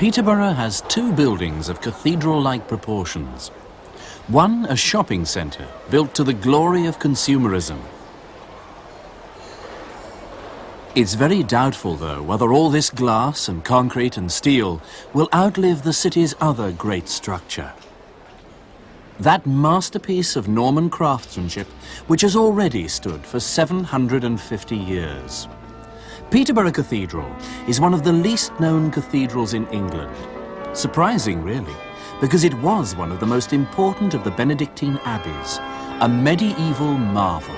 Peterborough has two buildings of cathedral-like proportions. One a shopping centre built to the glory of consumerism. It's very doubtful, though, whether all this glass and concrete and steel will outlive the city's other great structure. That masterpiece of Norman craftsmanship, which has already stood for 750 years. Peterborough Cathedral is one of the least known cathedrals in England. Surprising, really, because it was one of the most important of the Benedictine abbeys, a medieval marvel.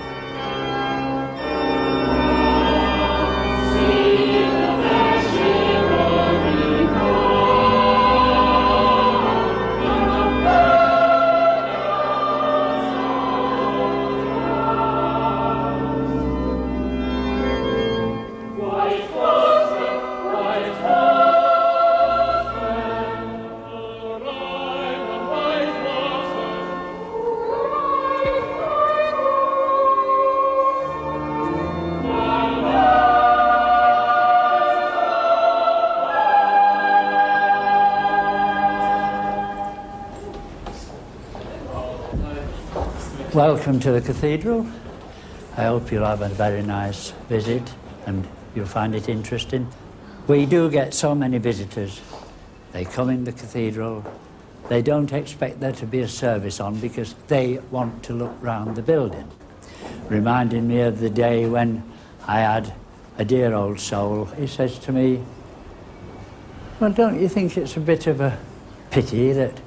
Welcome to the cathedral. I hope you'll have a very nice visit and you'll find it interesting. We do get so many visitors. They come in the cathedral. They don't expect there to be a service on because they want to look round the building. Reminding me of the day when I had a dear old soul. He says to me, "Well, don't you think it's a bit of a pity that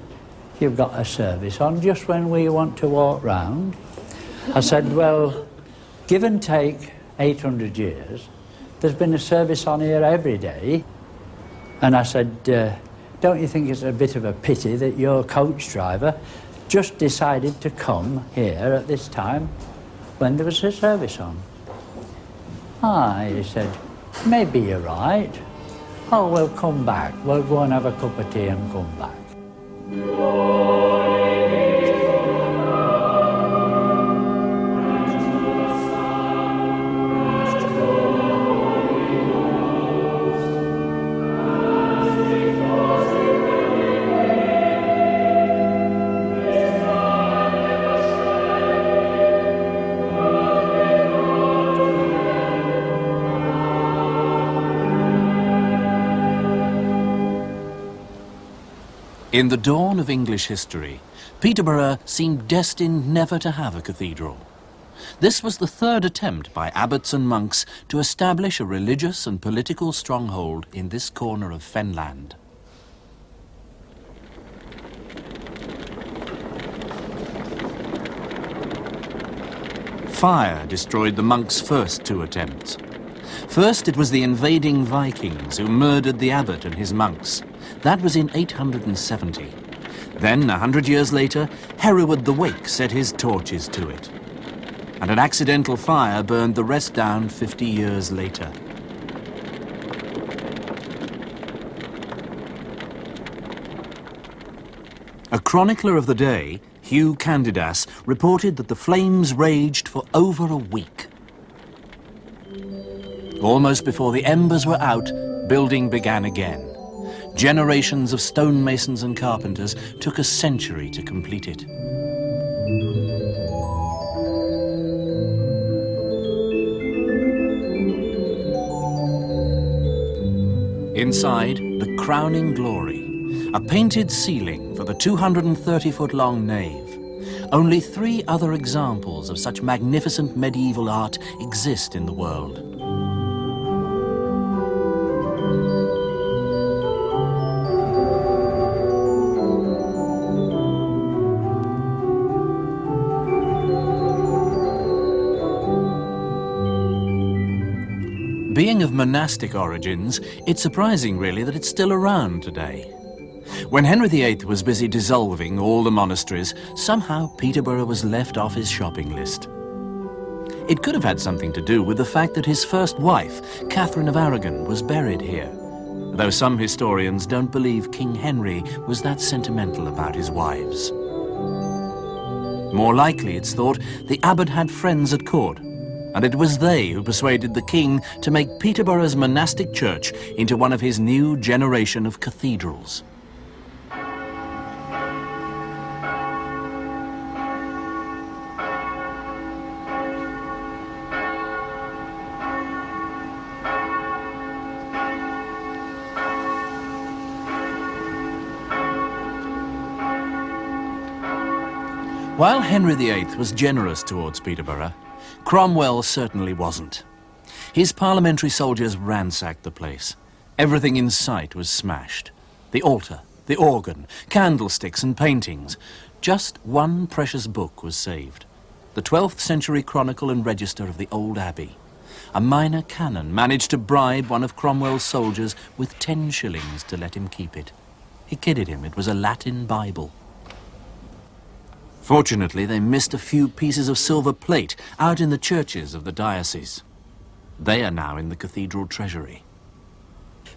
you've got a service on just when we want to walk round?" I said, "Well, give and take 800 years, there's been a service on here every day." And I said, "Don't you think it's a bit of a pity that your coach driver just decided to come here at this time when there was a service on?" "Ah," he said, "maybe you're right. Oh, we'll come back. We'll go and have a cup of tea and come back." In the dawn of English history, Peterborough seemed destined never to have a cathedral. This was the third attempt by abbots and monks to establish a religious and political stronghold in this corner of Fenland. Fire destroyed the monks' first two attempts. First, it was the invading Vikings who murdered the abbot and his monks. That was in 870. Then, 100 years later, Hereward the Wake set his torches to it. And an accidental fire burned the rest down 50 years later. A chronicler of the day, Hugh Candidas, reported that the flames raged for over a week. Almost before the embers were out, building began again. Generations of stonemasons and carpenters took a century to complete it. Inside, the crowning glory, a painted ceiling for the 230-foot-long nave. Only 3 other examples of such magnificent medieval art exist in the world. Being of monastic origins, it's surprising really that it's still around today. When Henry VIII was busy dissolving all the monasteries, somehow Peterborough was left off his shopping list. It could have had something to do with the fact that his first wife, Catherine of Aragon, was buried here, though some historians don't believe King Henry was that sentimental about his wives. More likely, it's thought, the abbot had friends at court, And it was they who persuaded the king to make Peterborough's monastic church into one of his new generation of cathedrals. While Henry VIII was generous towards Peterborough, Cromwell certainly wasn't. His parliamentary soldiers ransacked the place. Everything in sight was smashed. The altar, the organ, candlesticks and paintings. Just one precious book was saved. The 12th century Chronicle and Register of the old abbey. A minor canon managed to bribe one of Cromwell's soldiers with 10 shillings to let him keep it. He kidded him, it was a Latin Bible. Fortunately, they missed a few pieces of silver plate out in the churches of the diocese. They are now in the cathedral treasury.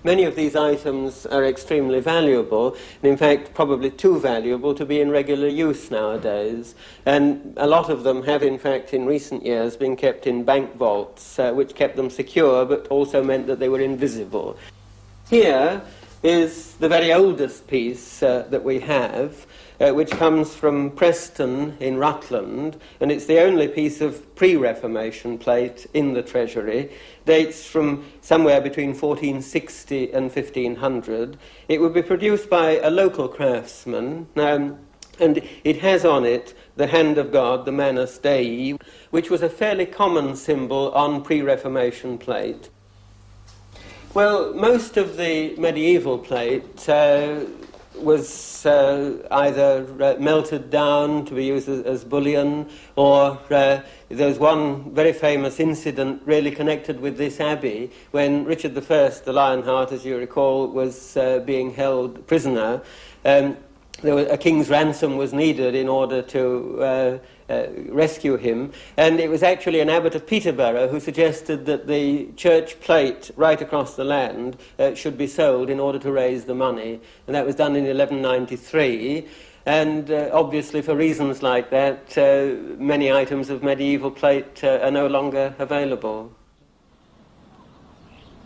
Many of these items are extremely valuable, and in fact probably too valuable to be in regular use nowadays. And a lot of them have in fact in recent years been kept in bank vaults, which kept them secure but also meant that they were invisible. Here is the very oldest piece that we have, which comes from Preston in Rutland, and it's the only piece of pre-Reformation plate in the treasury. Dates from somewhere between 1460 and 1500. It would be produced by a local craftsman, and it has on it the hand of God, the Manus Dei, which was a fairly common symbol on pre-Reformation plate. Well, most of the medieval plate was either melted down to be used as bullion, or there's one very famous incident really connected with this abbey when Richard I, the Lionheart, as you recall, was being held prisoner. A king's ransom was needed in order to rescue him, and it was actually an abbot of Peterborough who suggested that the church plate right across the land should be sold in order to raise the money, and that was done in 1193. And obviously for reasons like that, many items of medieval plate are no longer available.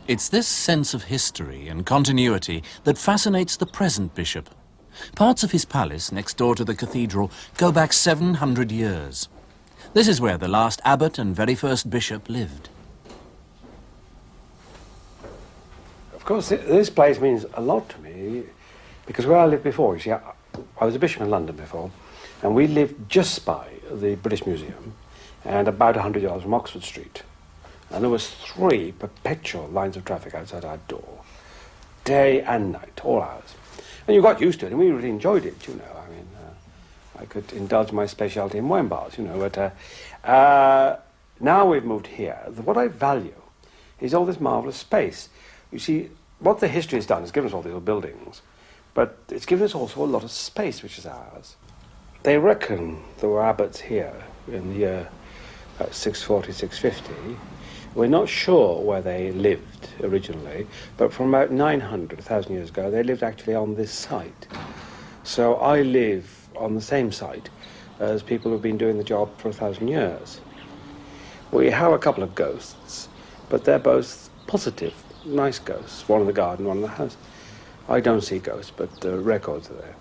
It's this sense of history and continuity that fascinates the present bishop. Parts of his palace, next door to the cathedral, go back 700 years. This is where the last abbot and very first bishop lived. Of course, this place means a lot to me, because where I lived before, you see, I was a bishop in London before, and we lived just by the British Museum, and about 100 yards from Oxford Street. And there was 3 perpetual lines of traffic outside our door, day and night, all hours. And you got used to it, and we really enjoyed it, you know. I mean, I could indulge my speciality in wine bars, you know. But now we've moved here, what I value is all this marvellous space. You see, what the history has done is given us all these buildings, but it's given us also a lot of space, which is ours. They reckon there were abbots here in the year 640, 650. We're not sure where they lived originally, but from about 900, 1,000 years ago, they lived actually on this site. So I live on the same site as people who've been doing the job for 1,000 years. We have a couple of ghosts, but they're both positive, nice ghosts, one in the garden, one in the house. I don't see ghosts, but the records are there.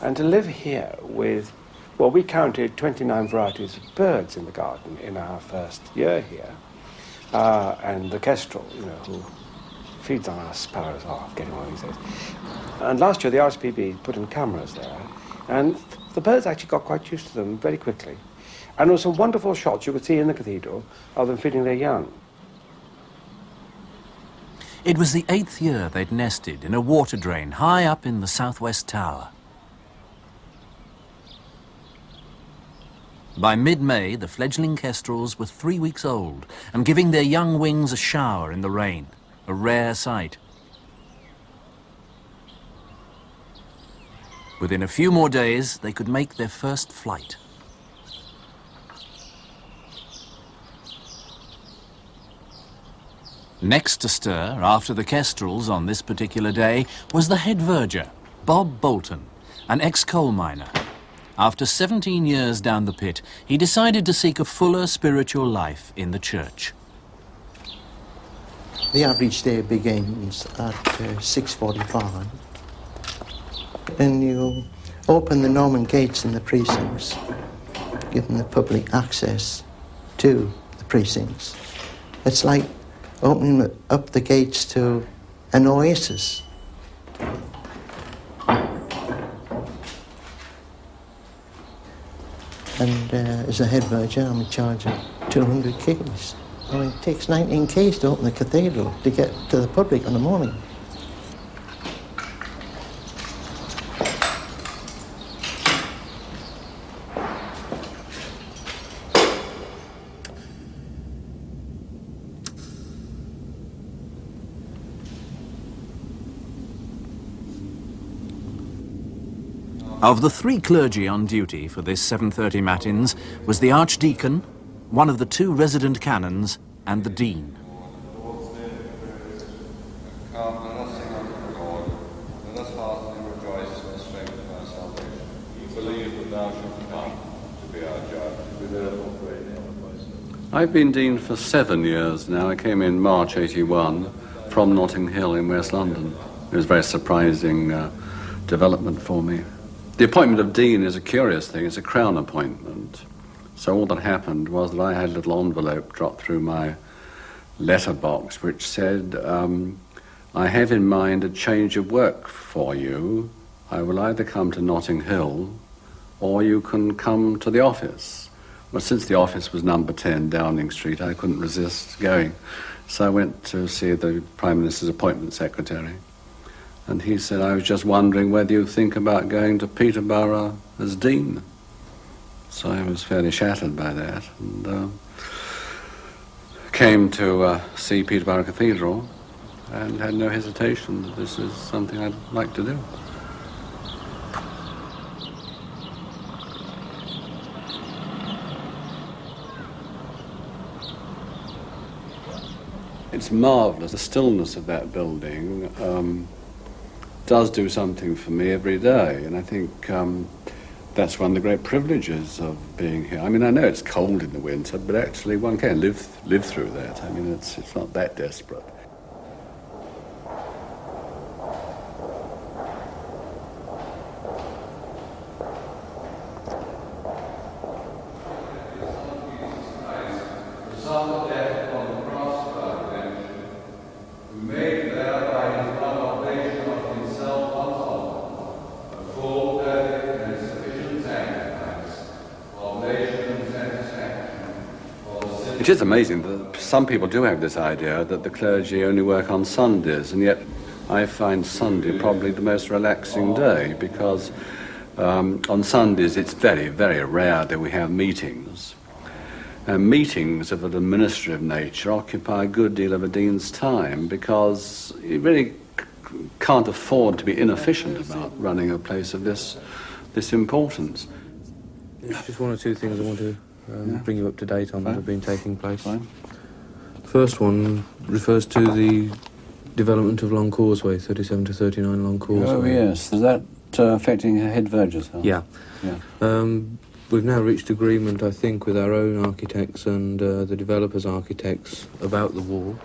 And to live here with, well, we counted 29 varieties of birds in the garden in our first year here. And the kestrel, you know, who feeds on our sparrows, getting one of these days. And last year the RSPB put in cameras there, and the birds actually got quite used to them very quickly. And there were some wonderful shots you could see in the cathedral of them feeding their young. It was the 8th year they'd nested in a water drain high up in the southwest tower. By mid-May, the fledgling kestrels were 3 weeks old and giving their young wings a shower in the rain, a rare sight. Within a few more days, they could make their first flight. Next to stir, after the kestrels on this particular day, was the head verger, Bob Bolton, an ex-coal miner. After 17 years down the pit, he decided to seek a fuller spiritual life in the church. The average day begins at 6:45, and you open the Norman gates in the precincts, giving the public access to the precincts. It's like opening up the gates to an oasis. And as a head verger, I'm in charge of 200 keys. I mean, it takes 19 keys to open the cathedral to get to the public in the morning. Of the 3 clergy on duty for this 7:30 matins was the Archdeacon, one of the 2 resident canons, and the Dean. I've been Dean for 7 years now. I came in March '81 from Notting Hill in West London. It was a very surprising development for me. The appointment of Dean is a curious thing. It's a crown appointment. So all that happened was that I had a little envelope dropped through my letterbox which said, I have in mind a change of work for you. I will either come to Notting Hill or you can come to the office. Well, since the office was number 10 Downing Street, I couldn't resist going. So I went to see the Prime Minister's appointment secretary. And he said, I was just wondering whether you think about going to Peterborough as Dean. So I was fairly shattered by that, and came to see Peterborough Cathedral and had no hesitation that this is something I'd like to do. It's marvellous. The stillness of that building does do something for me every day, and I think that's one of the great privileges of being here. I mean, I know it's cold in the winter, but actually one can live through that. I mean, it's not that desperate. It is amazing that some people do have this idea that the clergy only work on Sundays, and yet I find Sunday probably the most relaxing day, because on Sundays it's very, very rare that we have meetings. And meetings of an administrative nature occupy a good deal of a dean's time, because you really can't afford to be inefficient about running a place of this importance. There's just 1 or 2 things I want to bring you up to date on that have been taking place. Fine. First one refers to the development of Long Causeway, 37 to 39 Long Causeway. Oh yes, is that affecting head verger's house? Yeah. Yeah. We've now reached agreement, I think, with our own architects and the developers' architects about the wall.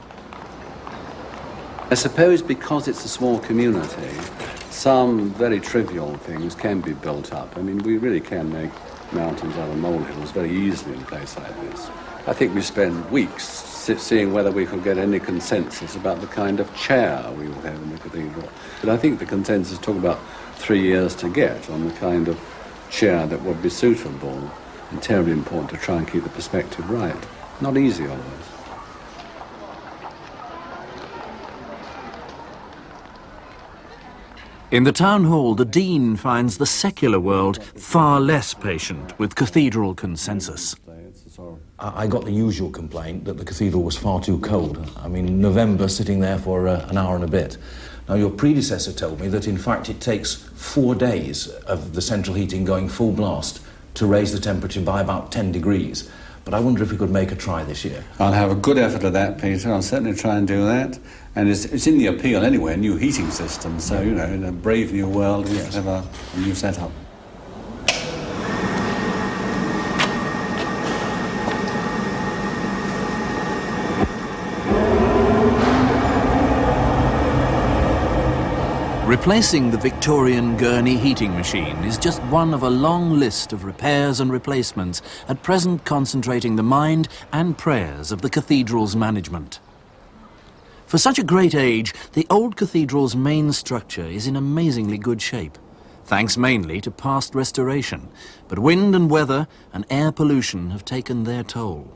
I suppose because it's a small community, some very trivial things can be built up. I mean, we really can make mountains out of molehills very easily in a place like this. I think we spend weeks seeing whether we could get any consensus about the kind of chair we would have in the cathedral. But I think the consensus took about 3 years to get on the kind of chair that would be suitable, and terribly important to try and keep the perspective right. Not easy always. In the town hall, the Dean finds the secular world far less patient with cathedral consensus. I got the usual complaint that the cathedral was far too cold. I mean, November sitting there for an hour and a bit. Now, your predecessor told me that, in fact, it takes 4 days of the central heating going full blast to raise the temperature by about 10 degrees. But I wonder if we could make a try this year. I'll have a good effort at that, Peter. I'll certainly try and do that. And it's in the appeal anyway, a new heating system. So, you know, in a brave new world, we have to have a new setup. Replacing the Victorian gurney heating machine is just one of a long list of repairs and replacements at present concentrating the mind and prayers of the cathedral's management. For such a great age, the old cathedral's main structure is in amazingly good shape, thanks mainly to past restoration, but wind and weather and air pollution have taken their toll.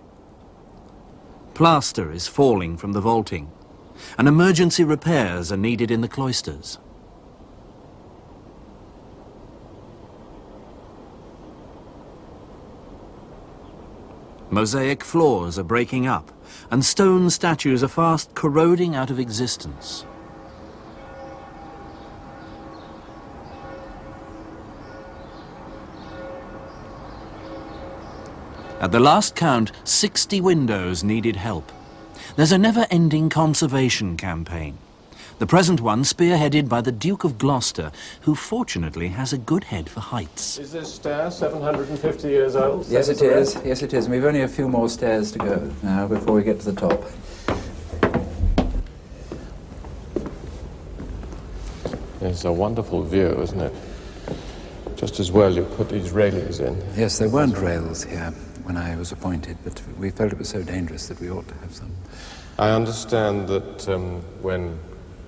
Plaster is falling from the vaulting, and emergency repairs are needed in the cloisters. Mosaic floors are breaking up, and stone statues are fast corroding out of existence. At the last count, 60 windows needed help. There's a never-ending conservation campaign. The present one spearheaded by the Duke of Gloucester, who fortunately has a good head for heights. Is this stair 750 years old? Yes, it is. Yes, it is. And we've only a few more stairs to go now before we get to the top. It's a wonderful view, isn't it? Just as well you put these railings in. Yes, there weren't rails here when I was appointed, but we felt it was so dangerous that we ought to have some. I understand that when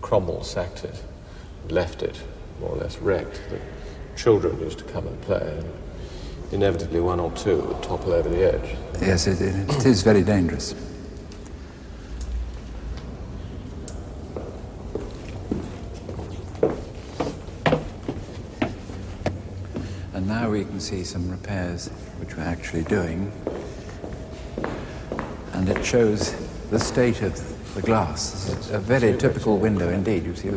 Cromwell sacked it, left it more or less wrecked, the children used to come and play, and inevitably one or two would topple over the edge. Yes, it is very dangerous. And now we can see some repairs which we're actually doing, and it shows the state of the glass. It's a very typical window indeed. You see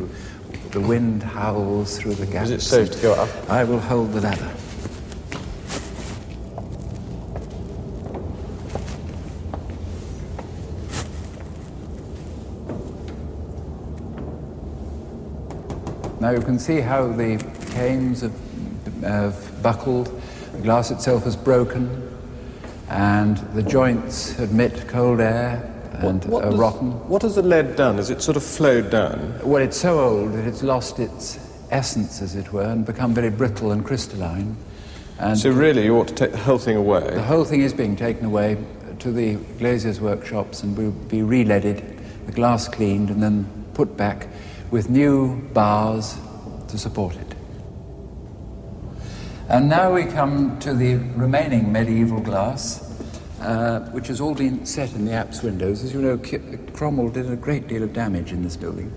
the wind howls through the gaps. Is it safe to go up? I will hold the ladder. Now you can see how the canes have buckled, the glass itself is broken, and the joints admit cold air and are rotten. What has the lead done? Has it sort of flowed down? Well, it's so old that it's lost its essence, as it were, and become very brittle and crystalline. And So really you ought to take the whole thing away? the whole thing is being taken away to the glaziers' workshops and will be re-leaded, the glass cleaned, and then put back with new bars to support it. And now we come to the remaining medieval glass, which has all been set in the apse windows. As you know, Cromwell did a great deal of damage in this building,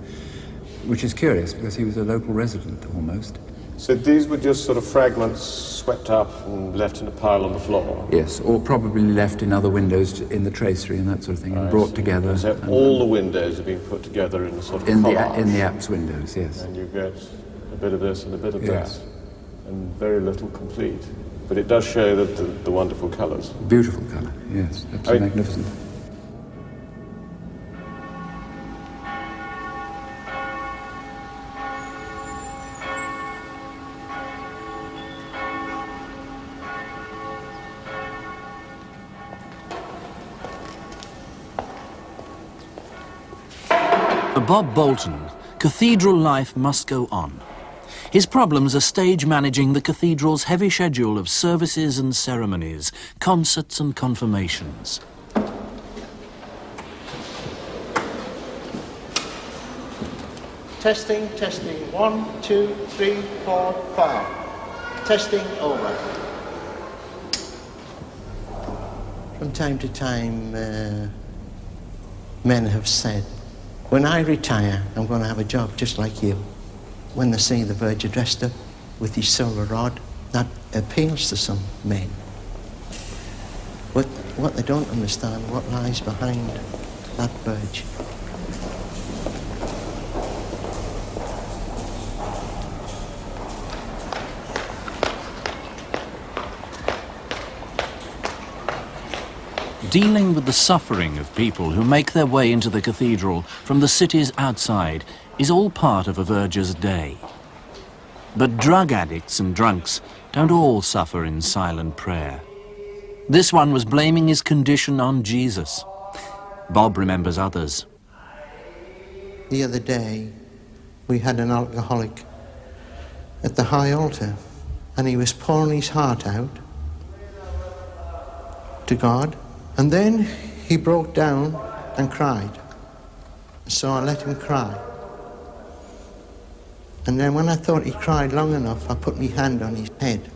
which is curious because he was a local resident almost. So these were just sort of fragments swept up and left in a pile on the floor? Yes, or probably left in other windows in the tracery and that sort of thing, and brought together. So all the windows have been put together in a sort of in collage. the apse windows, yes. And you get a bit of this and a bit of Yes. that, and very little complete. But it does show that the wonderful colours. Beautiful colour, yes, absolutely magnificent. For Bob Bolton, cathedral life must go on. His problems are stage managing the cathedral's heavy schedule of services and ceremonies, concerts and confirmations. Testing, testing. 1, 2, 3, 4, 5. Testing over. From time to time, men have said, when I retire, I'm going to have a job just like you. When they see the Virgin dressed up with his silver rod, that appeals to some men. But what they don't understand, what lies behind that Virgin. Dealing with the suffering of people who make their way into the cathedral from the cities outside is all part of a verger's day. But drug addicts and drunks don't all suffer in silent prayer. This one was blaming his condition on Jesus. Bob remembers others. The other day, we had an alcoholic at the high altar, and he was pouring his heart out to God, and then he broke down and cried. So I let him cry. And then when I thought he cried long enough, I put my hand on his head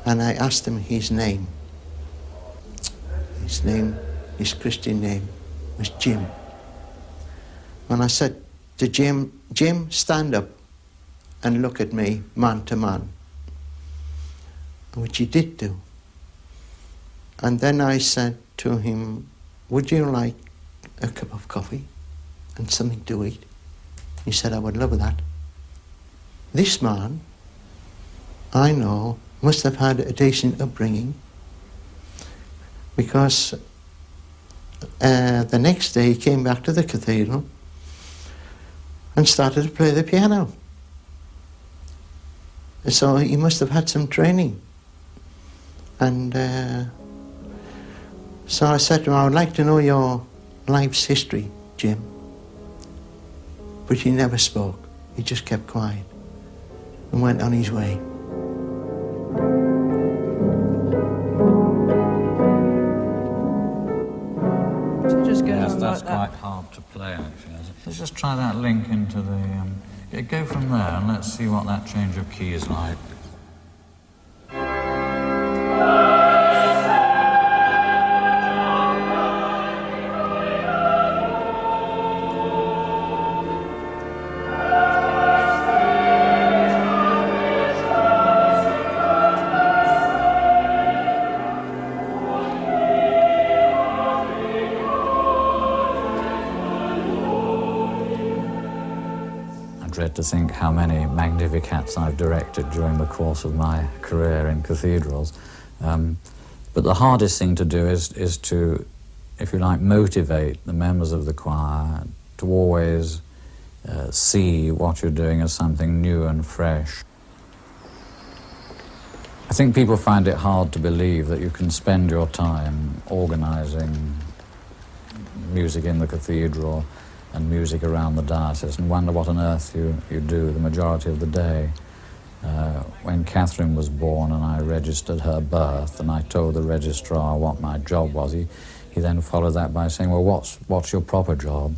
and I asked him his name. His name, his Christian name, was Jim. And I said to Jim, Jim, stand up and look at me man to man. Which he did do. And then I said to him, would you like a cup of coffee and something to eat? He said, I would love that. This man, I know, must have had a decent upbringing, because the next day he came back to the cathedral and started to play the piano. So he must have had some training. And so I said to him, I would like to know your life's history, Jim. But he never spoke. He just kept quiet and went on his way. Yes, that's quite hard to play, actually. Let's just try that link into the... go from there and let's see what that change of key is like. To think how many Magnificats I've directed during the course of my career in cathedrals. But the hardest thing to do is to, if you like, motivate the members of the choir to always see what you're doing as something new and fresh. I think people find it hard to believe that you can spend your time organising music in the cathedral and music around the diocese and wonder what on earth you do the majority of the day. When Catherine was born and I registered her birth and I told the registrar what my job was, he then followed that by saying, well, what's your proper job?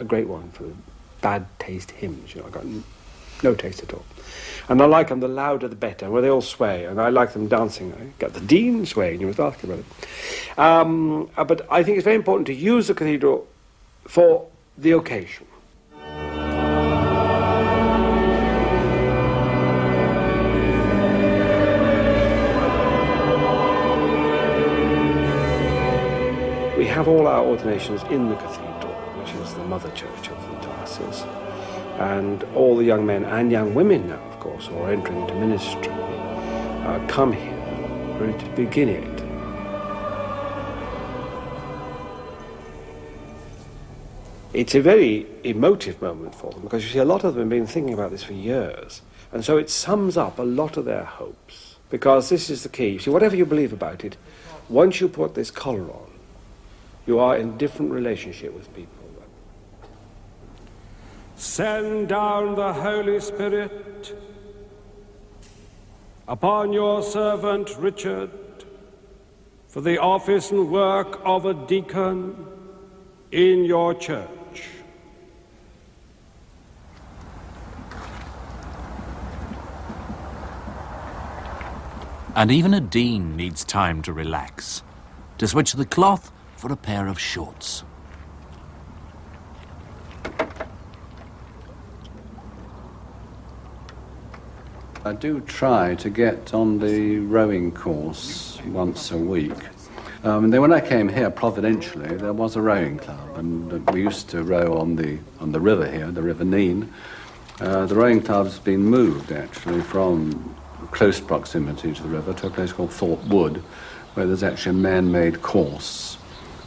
Great one for bad taste hymns. You know, I got no taste at all. And I like them, the louder the better, where they all sway, and I like them dancing. I got the Dean swaying, you must ask about it. But I think it's very important to use the cathedral for the occasion. We have all our ordinations in the cathedral, which is the mother church of the diocese. And all the young men and young women now, of course, who are entering into ministry, come here really to begin it. It's a very emotive moment for them, because you see a lot of them have been thinking about this for years. And so it sums up a lot of their hopes, because this is the key. You see, whatever you believe about it, once you put this collar on, you are in a different relationship with people. Send down the Holy Spirit upon your servant Richard for the office and work of a deacon in your church. And even a dean needs time to relax, to switch the cloth for a pair of shorts. I do try to get on the rowing course once a week. Then when I came here, providentially, there was a rowing club, and we used to row on the river here, the River Nene. The rowing club's been moved, actually, from close proximity to the river to a place called Thorpe Wood, where there's actually a man-made course,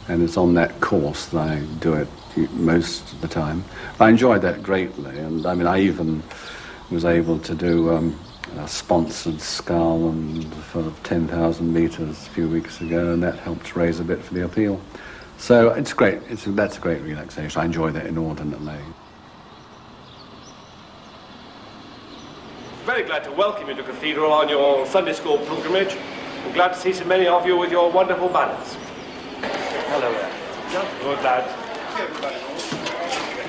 and it's on that course that I do it most of the time. I enjoyed that greatly, and I mean, I even was able to do a sponsored scull and for 10,000 metres a few weeks ago, and that helped raise a bit for the appeal. So it's great. That's a great relaxation. I enjoy that inordinately. Very glad to welcome you to Cathedral on your Sunday school pilgrimage. I'm glad to see so many of you with your wonderful banners. Hello there. Good lads.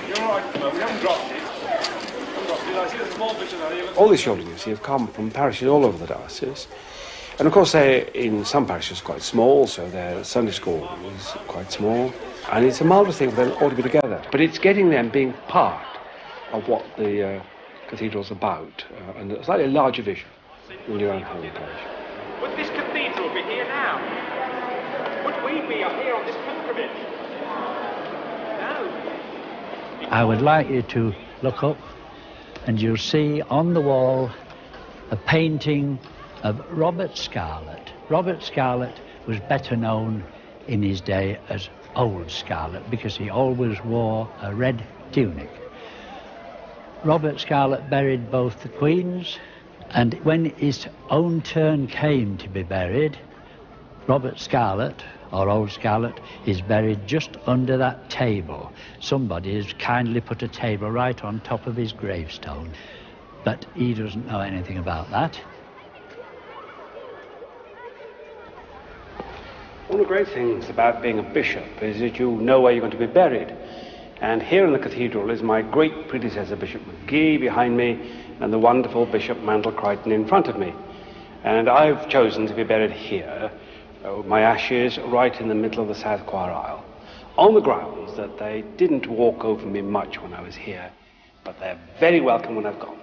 You're all right, we haven't dropped it. I see a small bit of that. All these children, you see, have come from parishes all over the diocese. And of course, they're in some parishes quite small, so their Sunday school is quite small. And it's a marvellous thing for them all to be together. But it's getting them being part of what the cathedral's about, and a slightly larger vision in your own home parish. Would this cathedral be here now? Would we be here on this pilgrimage? No. I would like you to look up and you'll see on the wall a painting of Robert Scarlett. Robert Scarlett was better known in his day as Old Scarlett because he always wore a red tunic. Robert Scarlett buried both the Queens, and when his own turn came to be buried, Robert Scarlett, or Old Scarlett, is buried just under that table. Somebody has kindly put a table right on top of his gravestone, but he doesn't know anything about that. One of the great things about being a bishop is that you know where you're going to be buried. And here in the cathedral is my great predecessor, Bishop McGee, behind me, and the wonderful Bishop Mandel Crichton in front of me. And I've chosen to be buried here, my ashes right in the middle of the south choir aisle, on the grounds that they didn't walk over me much when I was here, but they're very welcome when I've gone.